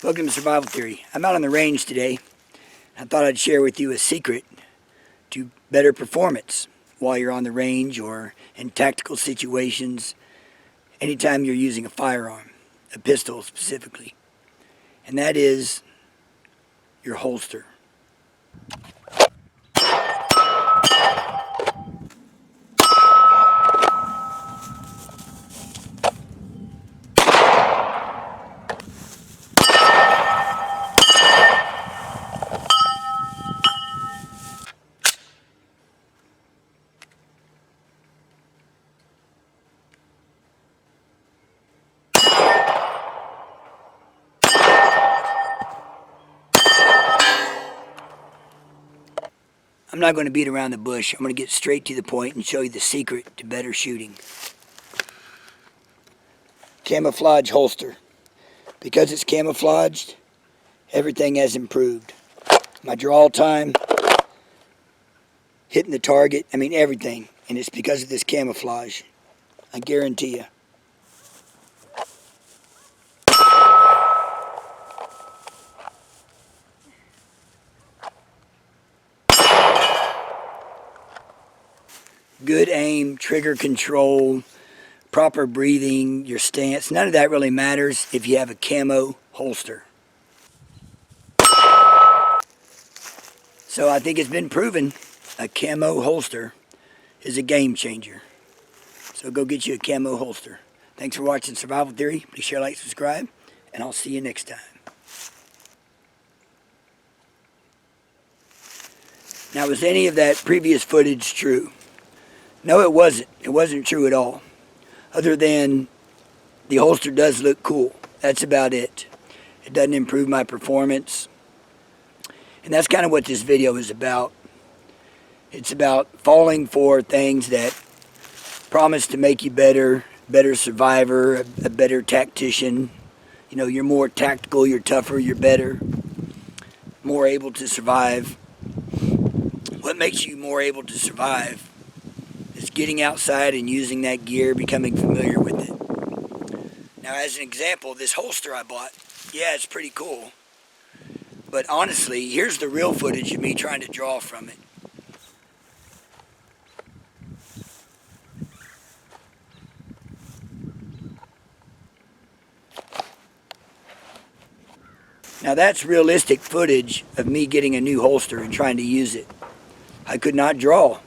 Welcome to Survival Theory. I'm out on the range today. I thought I'd share with you a secret to better performance while you're on the range or in tactical situations, anytime you're using a firearm, a pistol specifically. And that is your holster. I'm not going to beat around the bush. I'm going to get straight to the point and show you the secret to better shooting. Camouflage holster. Because it's camouflaged, everything has improved. My draw time, hitting the target, everything. And it's because of this camouflage. I guarantee you. Good aim, trigger control, proper breathing, your stance. None of that really matters if you have a camo holster. So I think it's been proven a camo holster is a game changer. So go get you a camo holster. Thanks for watching Survival Theory. Please share, like, subscribe, and I'll see you next time. Now, was any of that previous footage true? No, it wasn't. It wasn't true at all. Other than the holster does look cool. That's about it. It doesn't improve my performance. And that's kind of what this video is about. It's about falling for things that promise to make you better survivor, a better tactician. You know, you're more tactical, you're tougher, you're better, more able to survive. What makes you more able to survive is getting outside and using that gear, becoming familiar with it. Now, as an example, this holster I bought, yeah, it's pretty cool. But honestly, here's the real footage of me trying to draw from it. Now that's realistic footage of me getting a new holster and trying to use it. I could not draw.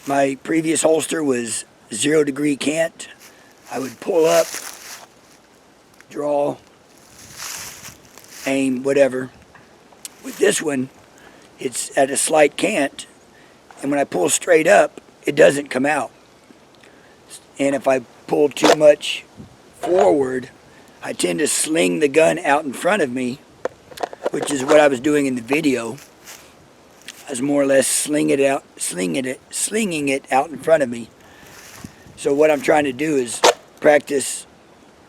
My previous holster was 0 degree cant. I would pull up, draw, aim, whatever. With this one, it's at a slight cant, and when I pull straight up, it doesn't come out. And if I pull too much forward, I tend to sling the gun out in front of me, which is what I was doing in the video. I was more or less slinging it out in front of me. So what I'm trying to do is practice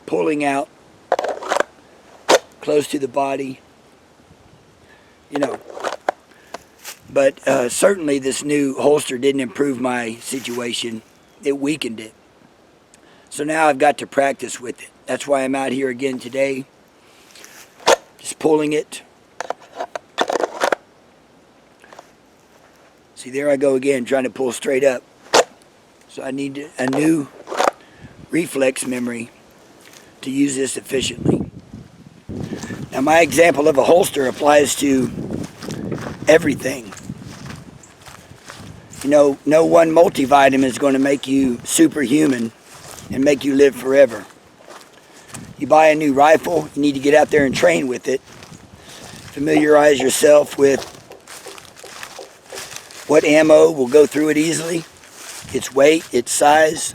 pulling out close to the body, you know. But certainly this new holster didn't improve my situation. It weakened it. So now I've got to practice with it. That's why I'm out here again today, just pulling it. See, there I go again, trying to pull straight up. So I need a new reflex memory to use this efficiently. Now my example of a holster applies to everything. You know, no one multivitamin is going to make you superhuman and make you live forever. You buy a new rifle, you need to get out there and train with it. Familiarize yourself with what ammo will go through it easily, its weight, its size.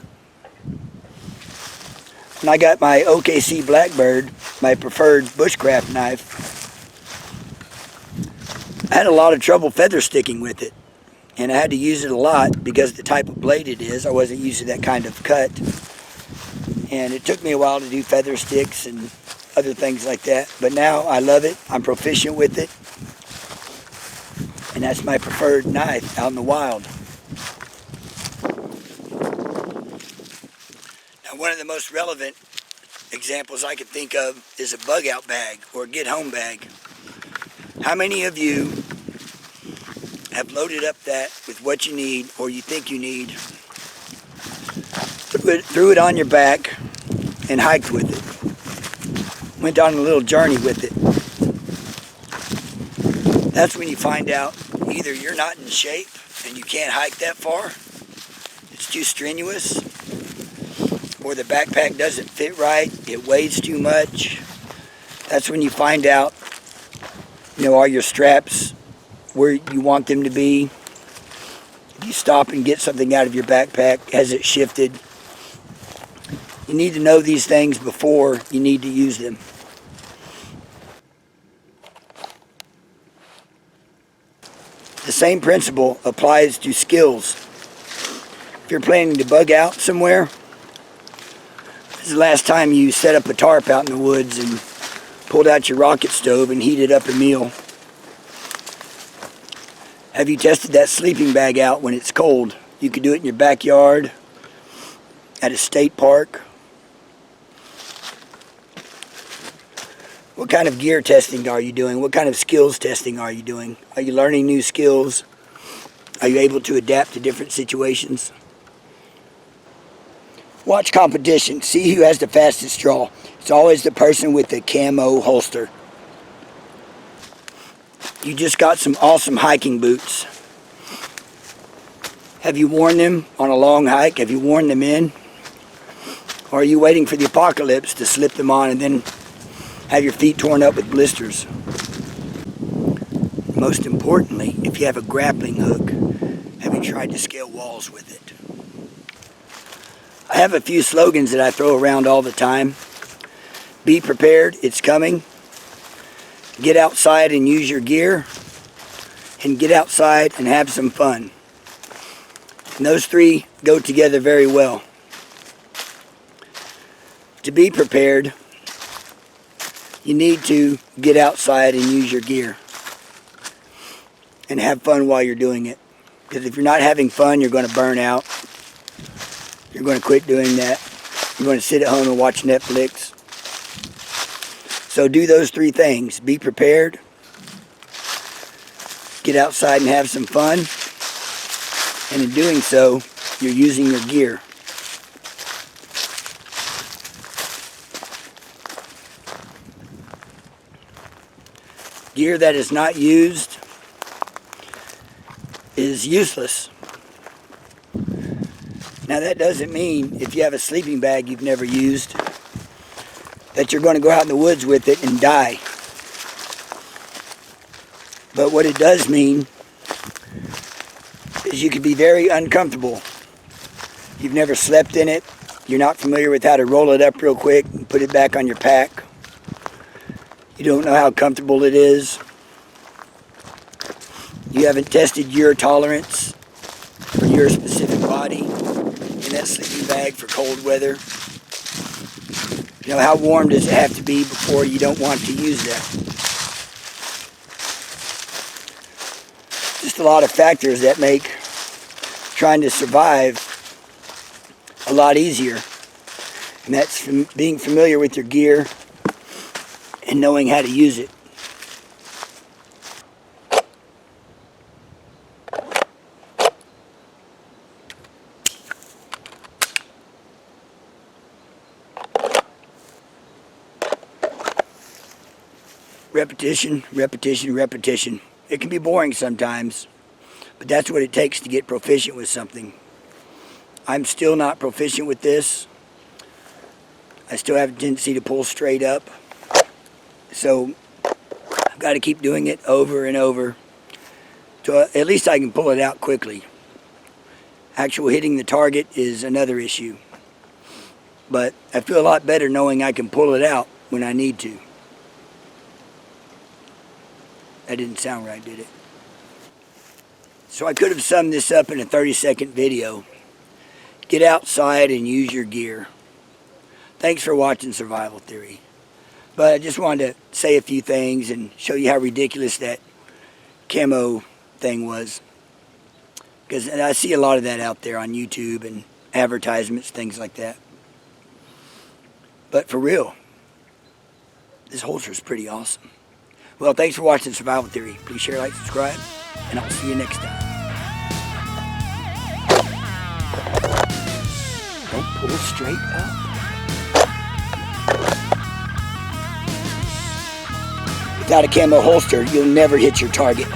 When I got my OKC Blackbird, my preferred bushcraft knife, I had a lot of trouble feather sticking with it. And I had to use it a lot because of the type of blade it is. I wasn't used to that kind of cut. And it took me a while to do feather sticks and other things like that. But now I love it. I'm proficient with it. And that's my preferred knife out in the wild. Now one of the most relevant examples I could think of is a bug out bag or a get home bag. How many of you have loaded up that with what you need or you think you need, threw it on your back and hiked with it? Went on a little journey with it. That's when you find out either you're not in shape and you can't hike that far, it's too strenuous, or the backpack doesn't fit right, it weighs too much. That's when you find out, are your straps where you want them to be? If you stop and get something out of your backpack, has it shifted? You need to know these things before you need to use them. The same principle applies to skills. If you're planning to bug out somewhere, this is the last time you set up a tarp out in the woods and pulled out your rocket stove and heated up a meal. Have you tested that sleeping bag out when it's cold? You could do it in your backyard, at a state park. What kind of gear testing are you doing? What kind of skills testing are you doing? Are you learning new skills? Are you able to adapt to different situations? Watch competition. See who has the fastest draw. It's always the person with the camo holster. You just got some awesome hiking boots. Have you worn them on a long hike? Have you worn them in? Or are you waiting for the apocalypse to slip them on and then have your feet torn up with blisters? Most importantly, if you have a grappling hook, have you tried to scale walls with it? I have a few slogans that I throw around all the time. Be prepared, it's coming. Get outside and use your gear. And get outside and have some fun. And those three go together very well. To be prepared, you need to get outside and use your gear. And have fun while you're doing it. Because if you're not having fun, you're going to burn out. You're going to quit doing that. You're going to sit at home and watch Netflix. So do those three things. Be prepared. Get outside and have some fun. And in doing so, you're using your gear. Gear that is not used is useless. Now that doesn't mean if you have a sleeping bag you've never used that you're going to go out in the woods with it and die. But what it does mean is you can be very uncomfortable. You've never slept in it. You're not familiar with how to roll it up real quick and put it back on your pack. You don't know how comfortable it is. You haven't tested your tolerance for your specific body in that sleeping bag for cold weather. How warm does it have to be before you don't want to use that? Just a lot of factors that make trying to survive a lot easier. And that's being familiar with your gear and knowing how to use it. Repetition, repetition, repetition. It can be boring sometimes, but that's what it takes to get proficient with something. I'm still not proficient with this. I still have a tendency to pull straight up. So I've got to keep doing it over and over till at least I can pull it out quickly. Actual hitting the target is another issue. But I feel a lot better knowing I can pull it out when I need to. That didn't sound right, did it? So I could have summed this up in a 30-second video. Get outside and use your gear. Thanks for watching Survival Theory. But I just wanted to say a few things and show you how ridiculous that camo thing was. Because I see a lot of that out there on YouTube and advertisements, things like that. But for real, this holster is pretty awesome. Well, thanks for watching Survival Theory. Please share, like, subscribe, and I'll see you next time. Don't pull straight up. Without a camo holster, you'll never hit your target.